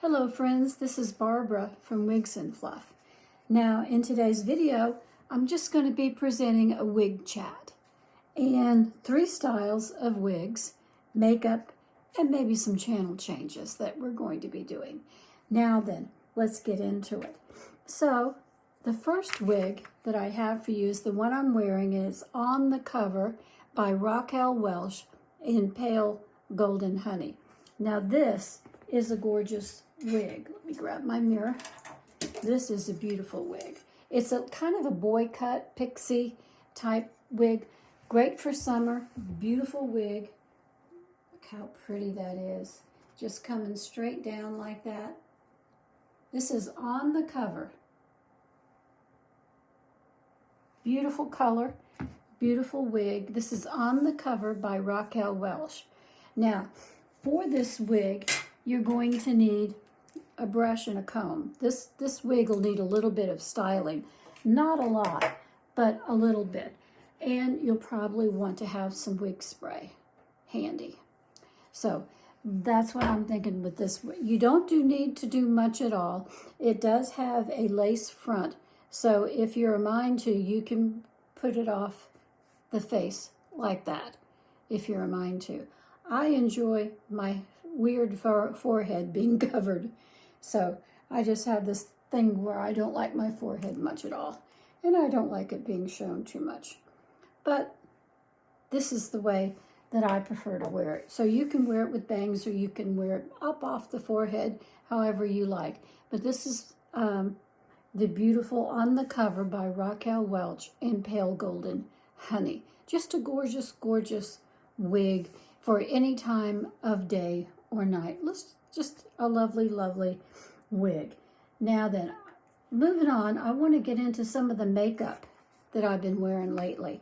Hello friends, this is Barbara from Wigs and Fluff. Now in today's video, I'm just going to be presenting a wig chat and 3 styles of wigs, makeup, and maybe some channel changes that we're going to be doing. Now then, let's get into it. So the first wig that I have for you is the one I'm wearing, and it's on the cover by RAQUEL Welch in Pale Golden Honey. Now this is a gorgeous wig. Let me grab my mirror. This is a beautiful wig. It's a kind of a boy cut pixie type wig. Great for summer. Beautiful wig. Look how pretty that is. Just coming straight down like that. This is on the cover. Beautiful color. Beautiful wig. This is on the cover by RAQUEL Welch. Now, for this wig, you're going to need a brush and a comb. This wig will need a little bit of styling. Not a lot, but a little bit. And you'll probably want to have some wig spray handy. So that's what I'm thinking with this wig. You don't need to do much at all. It does have a lace front. So if you're a mind to, you can put it off the face like that, if you're a mind to. I enjoy my weird forehead being covered. So I just have this thing where I don't like my forehead much at all. And I don't like it being shown too much. But this is the way that I prefer to wear it. So you can wear it with bangs or you can wear it up off the forehead, however you like. But this is the beautiful on the cover by RAQUEL Welch in Pale Golden Honey. Just a gorgeous, gorgeous wig for any time of day or night. Just a lovely, lovely wig. Now then, moving on, I want to get into some of the makeup that I've been wearing lately.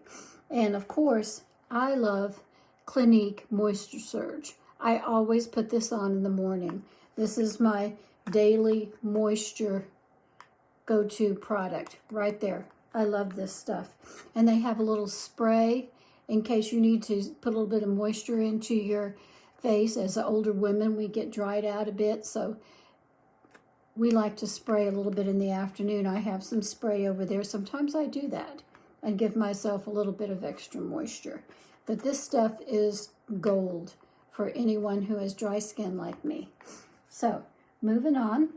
And of course, I love Clinique Moisture Surge. I always put this on in the morning. This is my daily moisture go-to product right there. I love this stuff. And they have a little spray in case you need to put a little bit of moisture into your face. As older women, we get dried out a bit, so we like to spray a little bit in the afternoon. I have some spray over there. Sometimes I do that and give myself a little bit of extra moisture. But this stuff is gold for anyone who has dry skin like me. So, moving on,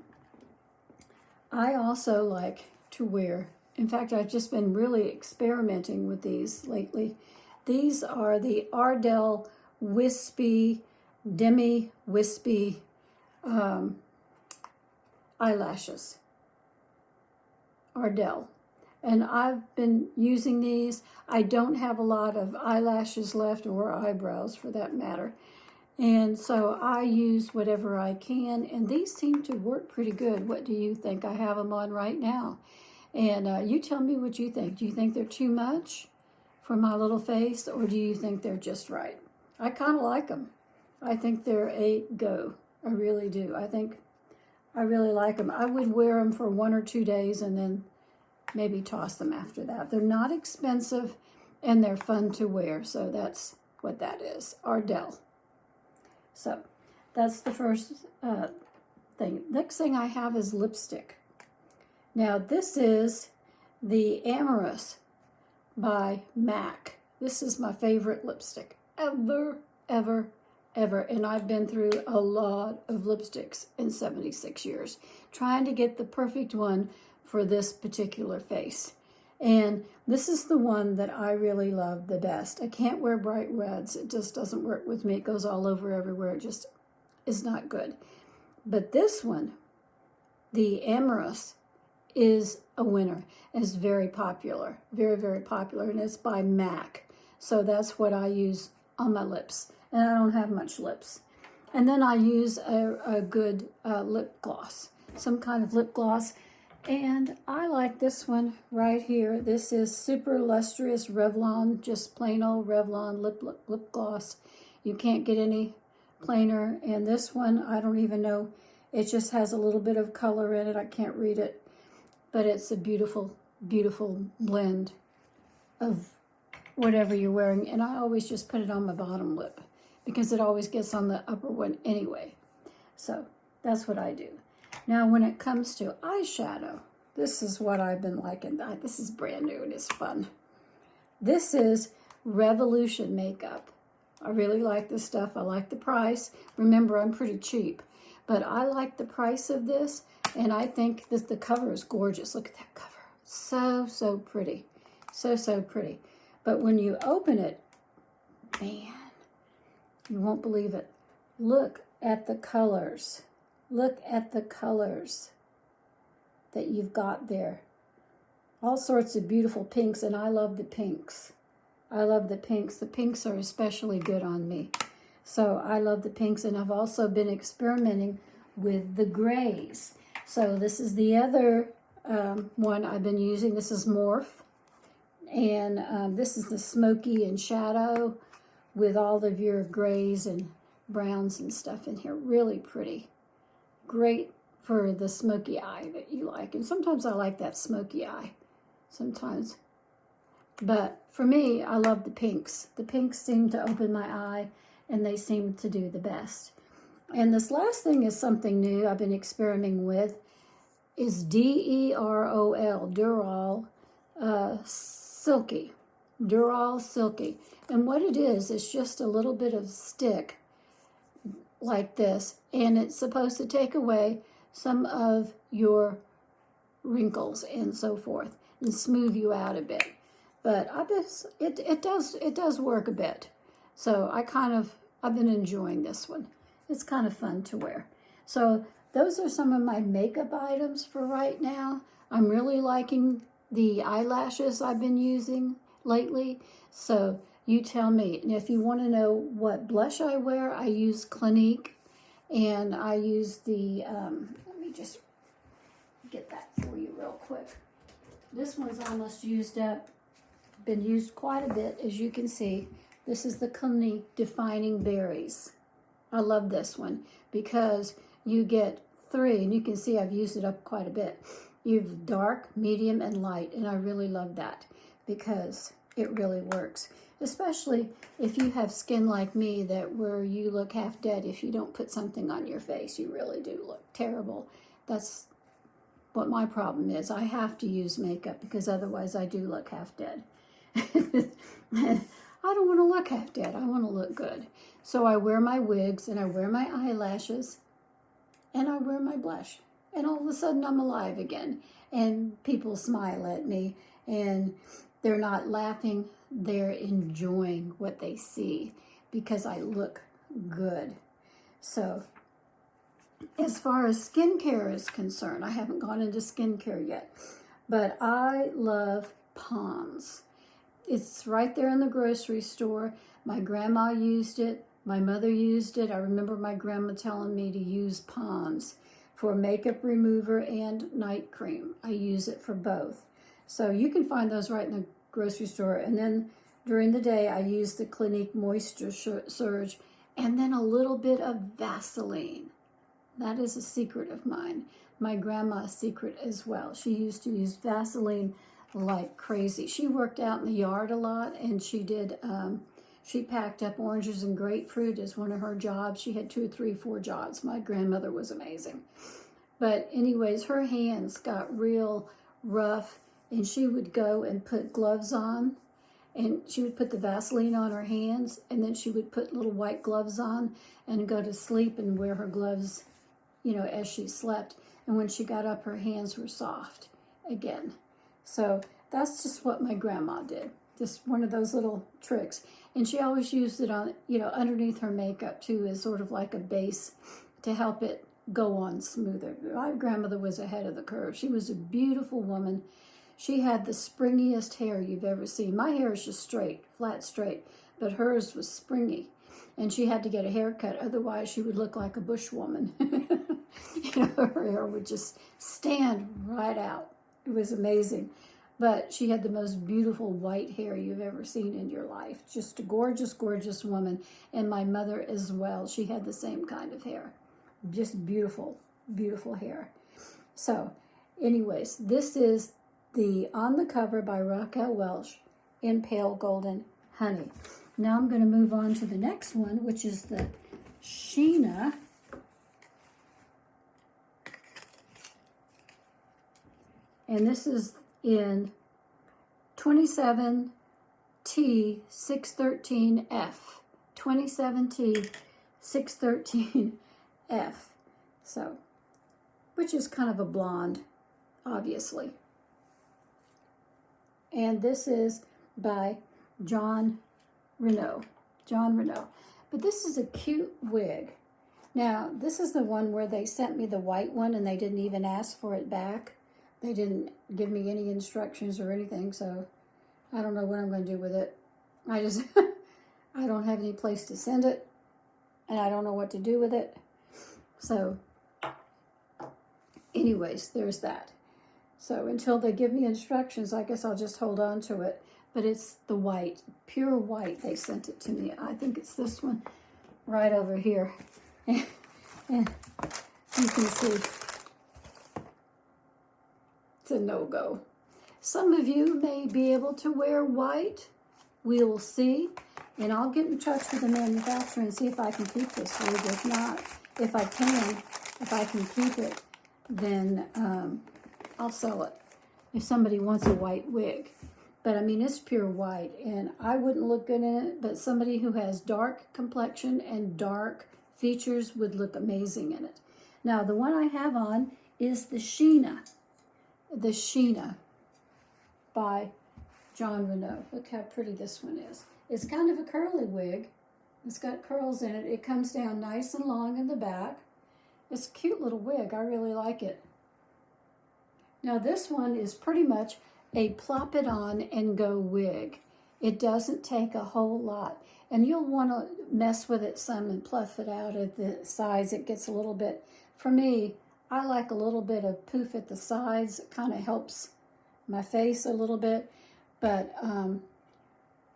I also like to wear, in fact, I've just been really experimenting with these lately. These are the ARDEL Wispy, Demi Wispy eyelashes. ARDEL. And I've been using these. I don't have a lot of eyelashes left, or eyebrows for that matter. And so I use whatever I can, and these seem to work pretty good. What do you think? I have them on right now. And you tell me what you think. Do you think they're too much for my little face, or do you think they're just right? I kind of like them. I think they're a go. I really do. I really like them. I would wear them for 1 or 2 days and then maybe toss them after that. They're not expensive and they're fun to wear. So that's what that is. ARDEL. So that's the first thing. Next thing I have is lipstick. Now this is the AMOROUS by MAC. This is my favorite lipstick ever, ever, ever. And I've been through a lot of lipsticks in 76 years, trying to get the perfect one for this particular face. And this is the one that I really love the best. I can't wear bright reds. It just doesn't work with me. It goes all over everywhere. It just is not good. But this one, the AMOROUS, is a winner. It's very popular. Very, very popular. And it's by MAC. So that's what I use on my lips. And I don't have much lips. And then I use a good lip gloss. Some kind of lip gloss. And I like this one right here. This is Super Lustrous Revlon, just plain old Revlon lip gloss. You can't get any plainer. And this one, I don't even know. It just has a little bit of color in it. I can't read it. But it's a beautiful, beautiful blend of whatever you're wearing. And I always just put it on my bottom lip because it always gets on the upper one anyway. So That's what I do. Now, when it comes to eyeshadow, this is what I've been liking. This is brand new and it's fun. This is Revolution makeup. I really like this stuff. I like the price. Remember, I'm pretty cheap, but I like the price of this, and I think that the cover is gorgeous. Look at that cover. So, so pretty. So, so pretty. But when you open it, man, you won't believe it. Look at the colors. Look at the colors that you've got there. All sorts of beautiful pinks, and I love the pinks. I love the pinks. The pinks are especially good on me. So I love the pinks, and I've also been experimenting with the grays. So this is the other one I've been using. This is Morphe, and this is the smoky and shadow with all of your grays and browns and stuff in here. Really pretty. Great for the smoky eye that you like. And sometimes I like that smoky eye. Sometimes. But for me, I love the pinks. The pinks seem to open my eye, and they seem to do the best. And this last thing is something new I've been experimenting with. Is D-E-R-O-L, Dural Silky. Dural Silky. And what it is just a little bit of stick like this, and it's supposed to take away some of your wrinkles and so forth and smooth you out a bit. But I bet it does work a bit. So I've been enjoying this one. It's kind of fun to wear. So those are some of my makeup items for right now. I'm really liking the eyelashes I've been using lately. So you tell me. And if you want to know what blush I wear, I use Clinique, and I use the, let me just get that for you real quick. This one's almost used up. Been used quite a bit, as you can see. This is the Clinique Defining Berries. I love this one because you get 3, and you can see I've used it up quite a bit. You've dark, medium, and light, and I really love that because it really works. Especially if you have skin like me, that where you look half dead if you don't put something on your face. You really do look terrible. That's what my problem is. I have to use makeup because otherwise I do look half dead. I don't want to look half dead. I want to look good. So I wear my wigs, and I wear my eyelashes, and I wear my blush. And all of a sudden I'm alive again. And people smile at me, and they're not laughing. They're enjoying what they see because I look good. So as far as skincare is concerned, I haven't gone into skincare yet, but I love Pond's. It's right there in the grocery store. My grandma used it. My mother used it. I remember my grandma telling me to use Pond's for makeup remover and night cream. I use it for both. So you can find those right in the grocery store. And then during the day, I use the Clinique Moisture Surge and then a little bit of Vaseline. That is a secret of mine. My grandma's secret as well. She used to use Vaseline like crazy. She worked out in the yard a lot, and she did, she packed up oranges and grapefruit as one of her jobs. She had 2, 3, 4 jobs. My grandmother was amazing. But anyways, her hands got real rough, and she would go and put gloves on, and she would put the Vaseline on her hands, and then she would put little white gloves on and go to sleep and wear her gloves, you know, as she slept. And when she got up, her hands were soft again. So that's just what my grandma did. Just one of those little tricks. And she always used it on, you know, underneath her makeup too, as sort of like a base to help it go on smoother. My grandmother was ahead of the curve. She was a beautiful woman. She had the springiest hair you've ever seen. My hair is just straight, flat straight, but hers was springy. And she had to get a haircut, otherwise she would look like a bushwoman. You know, her hair would just stand right out. It was amazing. But she had the most beautiful white hair you've ever seen in your life. Just a gorgeous, gorgeous woman. And my mother as well. She had the same kind of hair. Just beautiful, beautiful hair. So, anyways, this is the On the Cover by RAQUEL Welch in Pale Golden Honey. Now I'm going to move on to the next one, which is the SHEENA And this is in 27T613F. 27T613F. So, which is kind of a blonde, obviously. And this is by John RENAU. John RENAU. But this is a cute wig. Now, this is the one where they sent me the white one and they didn't even ask for it back. They didn't give me any instructions or anything, so I don't know what I'm going to do with it. I just, I don't have any place to send it, and I don't know what to do with it. So, anyways, there's that. So, until they give me instructions, I guess I'll just hold on to it. But it's the white, pure white. They sent it to me. I think it's this one right over here. And you can see it's a no-go. Some of you may be able to wear white. We will see. And I'll get in touch with the manufacturer and see if I can keep this wig. If not, if I can keep it, then I'll sell it if somebody wants a white wig. But I mean, it's pure white, and I wouldn't look good in it, but somebody who has dark complexion and dark features would look amazing in it. Now, the one I have on is the SHEENA. The SHEENA by John RENAU. Look how pretty this one is. It's kind of a curly wig. It's got curls in it. It comes down nice and long in the back. It's a cute little wig. I really like it. Now, this one is pretty much a plop it on and go wig. It doesn't take a whole lot. And you'll want to mess with it some and pluff it out at the sides. It gets a little bit, for me, I like a little bit of poof at the sides. It kind of helps my face a little bit. But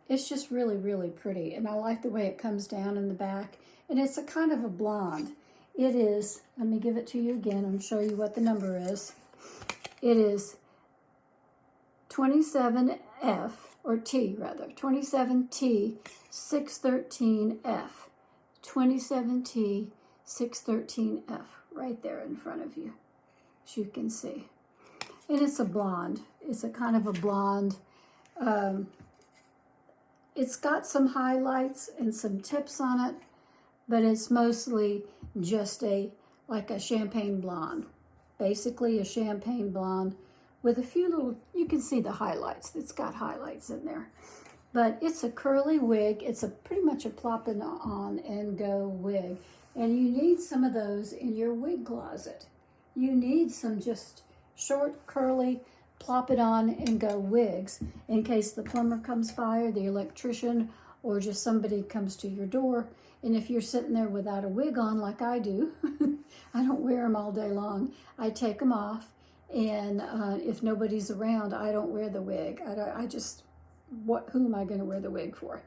it's just really, really pretty. And I like the way it comes down in the back. And it's a kind of a blonde. It is, let me give it to you again and show you what the number is. It is 27F, or T rather, 27T613F. 27T613F, right there in front of you, as you can see. And it's a blonde. It's a kind of a blonde. It's got some highlights and some tips on it, but it's mostly just like a champagne blonde. Basically a champagne blonde with a few little, you can see the highlights. It's got highlights in there. But it's a curly wig. It's pretty much a plop it on and go wig. And you need some of those in your wig closet. You need some just short, curly, plop it on and go wigs in case the plumber comes by or the electrician or just somebody comes to your door. And if you're sitting there without a wig on like I do, I don't wear them all day long. I take them off, and if nobody's around, I don't wear the wig. Who am I going to wear the wig for?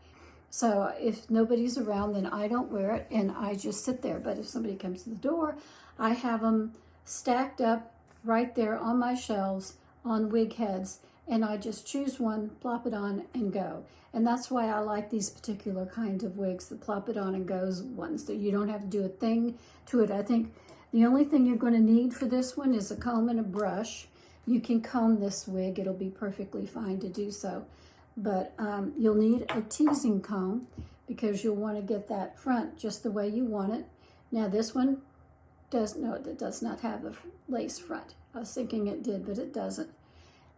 So if nobody's around, then I don't wear it, and I just sit there. But if somebody comes to the door, I have them stacked up right there on my shelves on wig heads, and I just choose one, plop it on, and go. And that's why I like these particular kinds of wigs, the plop it on and goes ones, that you don't have to do a thing to it. I think the only thing you're going to need for this one is a comb and a brush. You can comb this wig. It'll be perfectly fine to do so. But you'll need a teasing comb because you'll want to get that front just the way you want it. Now this one does not have a lace front. I was thinking it did, but it doesn't.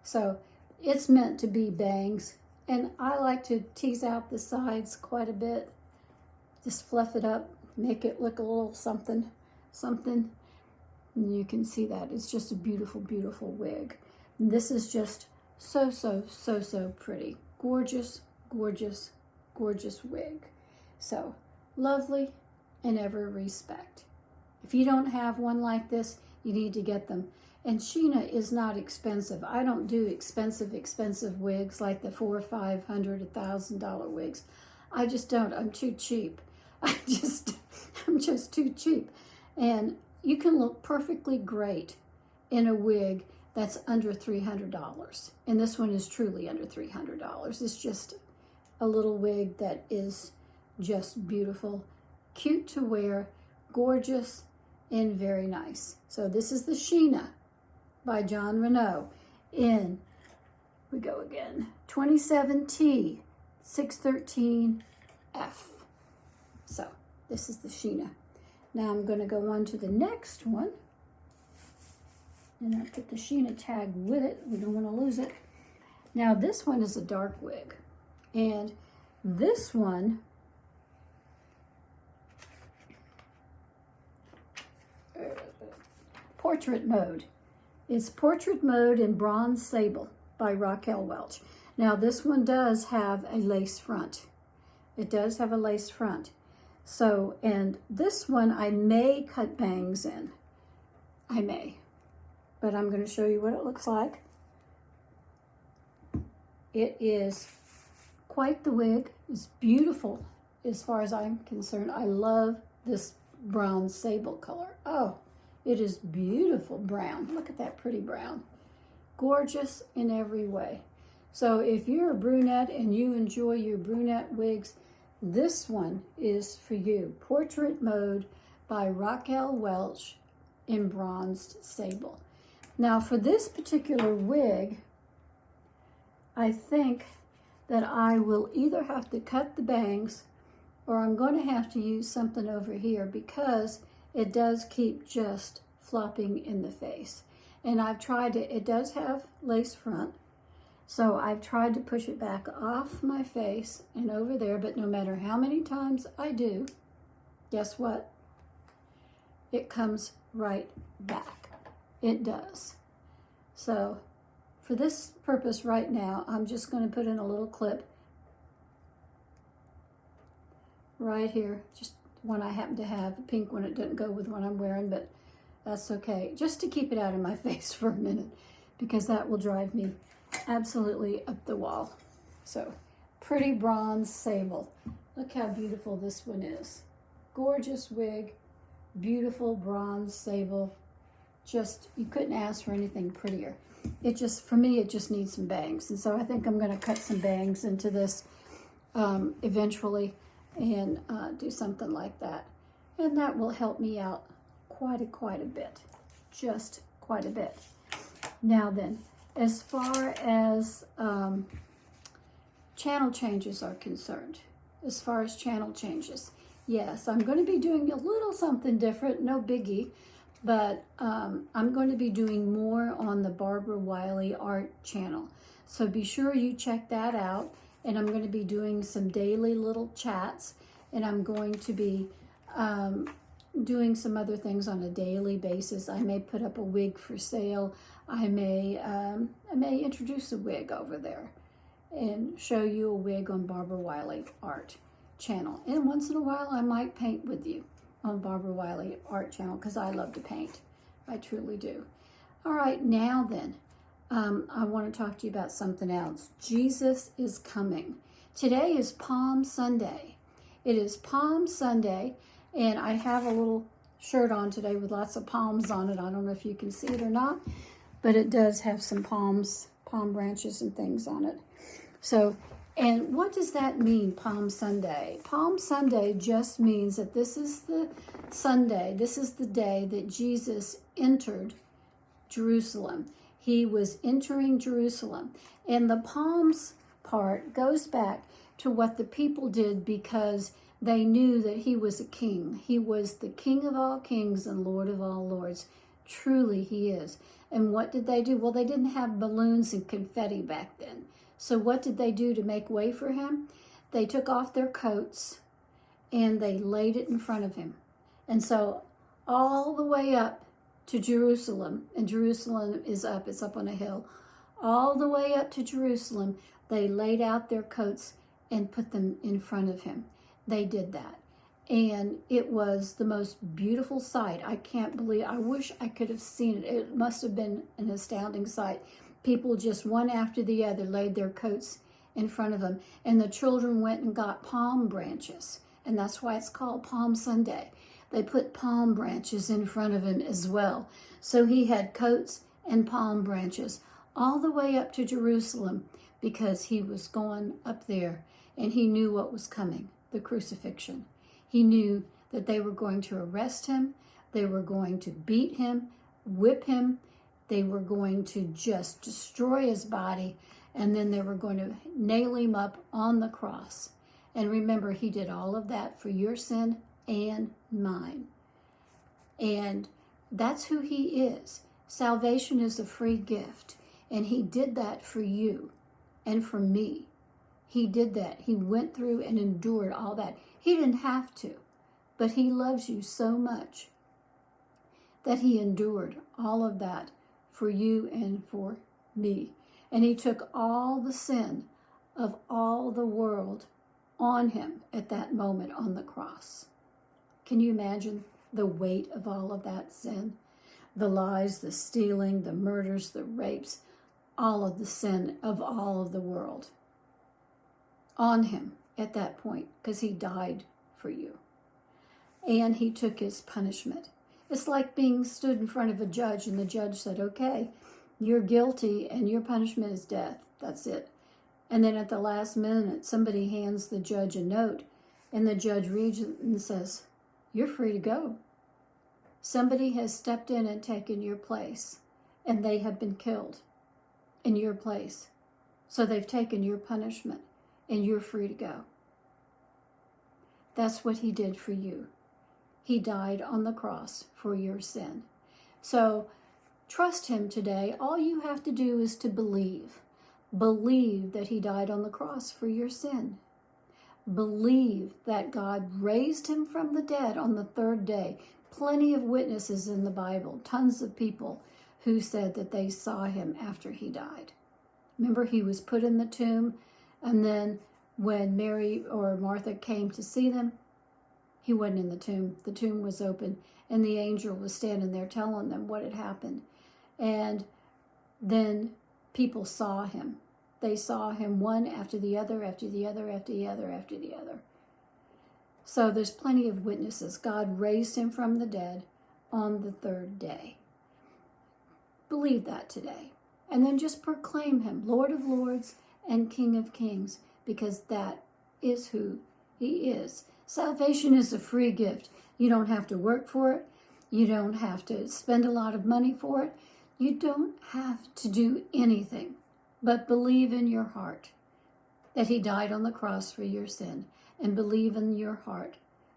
So it's meant to be bangs. And I like to tease out the sides quite a bit. Just fluff it up, make it look a little something. And you can see that. It's just a beautiful, beautiful wig. And this is just so, so, so, so pretty. Gorgeous, gorgeous, gorgeous wig. So lovely in every respect. If you don't have one like this, you need to get them. And SHEENA is not expensive. I don't do expensive wigs like the $400, $500, $1,000 wigs. I just don't. I'm too cheap. I'm just too cheap. And you can look perfectly great in a wig that's under $300. And this one is truly under $300. It's just a little wig that is just beautiful, cute to wear, gorgeous, and very nice. So this is the SHEENA by John RENAU. in, we go again, 27T 613F. So this is the SHEENA. Now I'm going to go on to the next one. And I put the SHEENA tag with it. We don't want to lose it. Now this one is a dark wig. And this one, portrait mode. It's portrait mode in bronze sable by RAQUEL Welch. Now this one does have a lace front. It does have a lace front. So, and this one I may cut bangs in. I may. But I'm going to show you what it looks like. It is quite the wig. It's beautiful as far as I'm concerned. I love this brown sable color. Oh, it is beautiful brown. Look at that pretty brown. Gorgeous in every way. So if you're a brunette and you enjoy your brunette wigs, this one is for you. Portrait Mode by RAQUEL Welch in bronzed sable. Now for this particular wig, I think that I will either have to cut the bangs or I'm going to have to use something over here because it does keep just flopping in the face. And I've tried to, it does have lace front, so I've tried to push it back off my face and over there, but no matter how many times I do, guess what? It comes right back. It does. So for this purpose right now, I'm just going to put in a little clip right here, just one I happen to have, a pink one. It didn't go with one I'm wearing, but that's okay. Just to keep it out of my face for a minute, because that will drive me absolutely up the wall. So, pretty bronze sable. Look how beautiful this one is. Gorgeous wig, beautiful bronze sable. Just, you couldn't ask for anything prettier. It just, for me, it just needs some bangs. And so I think I'm going to cut some bangs into this eventually and do something like that. And that will help me out quite a bit. Just quite a bit. Now then, as far as channel changes are concerned, yes, I'm going to be doing a little something different, no biggie, but I'm going to be doing more on the Barbara Wiley art channel. So be sure you check that out. And I'm going to be doing some daily little chats, and I'm going to be doing some other things on a daily basis. I may put up a wig for sale. I may introduce a wig over there and show you a wig on Barbara Wiley art channel. And once in a while, I might paint with you on Barbara Wiley art channel because I love to paint. I truly do. All right, now then. I want to talk to you about something else. Jesus is coming. Today is Palm Sunday. It is Palm Sunday, and I have a little shirt on today with lots of palms on it. I don't know if you can see it or not, but it does have some palm branches and things on it. So, and what does that mean, Palm Sunday? Palm Sunday just means that this is the Sunday, this is the day that Jesus entered Jerusalem. He was entering Jerusalem. And the palms part goes back to what the people did because they knew that he was a king. He was the King of all kings and Lord of all lords. Truly he is. And what did they do? Well, they didn't have balloons and confetti back then. So what did they do to make way for him? They took off their coats and they laid it in front of him. And so all the way up to Jerusalem, and Jerusalem is up, it's up on a hill, all the way up to Jerusalem, they laid out their coats and put them in front of him. They did that. And it was the most beautiful sight. I can't believe, I wish I could have seen it. It must have been an astounding sight. People just one after the other laid their coats in front of him. And the children went and got palm branches. And that's why it's called Palm Sunday. They put palm branches in front of him as well. So he had coats and palm branches all the way up to Jerusalem because he was going up there and he knew what was coming, the crucifixion. He knew that they were going to arrest him, they were going to beat him, whip him, They were going to just destroy his body, and then they were going to nail him up on the cross. And remember, he did all of that for your sin and mine. And that's who he is. Salvation is a free gift. And he did that for you and for me. He did that. He went through and endured all that. He didn't have to, but he loves you so much that he endured all of that for you and for me. And he took all the sin of all the world on him at that moment on the cross. Can you imagine the weight of all of that sin? The lies, the stealing, the murders, the rapes, all of the sin of all of the world on him at that point, because he died for you. And he took his punishment. It's like being stood in front of a judge and the judge said, okay, you're guilty and your punishment is death. That's it. And then at the last minute, somebody hands the judge a note and the judge reads it and says, you're free to go. Somebody has stepped in and taken your place, and they have been killed in your place. So they've taken your punishment, and you're free to go. That's what he did for you. He died on the cross for your sin. So trust him today. All you have to do is to believe. Believe that he died on the cross for your sin. Believe that God raised him from the dead on the third day. Plenty of witnesses in the Bible, tons of people who said that they saw him after he died. Remember, he was put in the tomb, and then when Mary or Martha came to see them, he wasn't in the tomb. The tomb was open, and the angel was standing there telling them what had happened. And then people saw him. They saw him one after the other, after the other, after the other, after the other. So there's plenty of witnesses. God raised him from the dead on the third day. Believe that today. And then just proclaim him Lord of Lords and King of Kings, because that is who he is. Salvation is a free gift. You don't have to work for it. You don't have to spend a lot of money for it. You don't have to do anything but believe in your heart that he died on the cross for your sin, and believe in your heart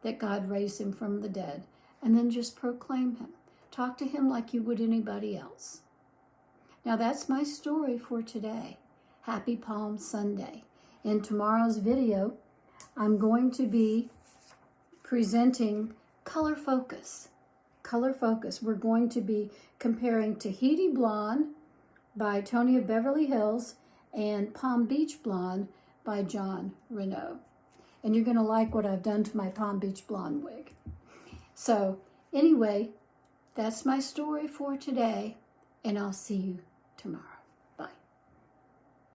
that God raised him from the dead, and then just proclaim him. Talk to him like you would anybody else. Now that's my story for today. Happy Palm Sunday. In tomorrow's video, I'm going to be presenting Color Focus. Color Focus. We're going to be comparing Tahiti Blonde by Tony of Beverly Hills and Palm Beach Blonde by John RENAU. And you're going to like what I've done to my Palm Beach Blonde wig. So anyway, that's my story for today, and I'll see you tomorrow.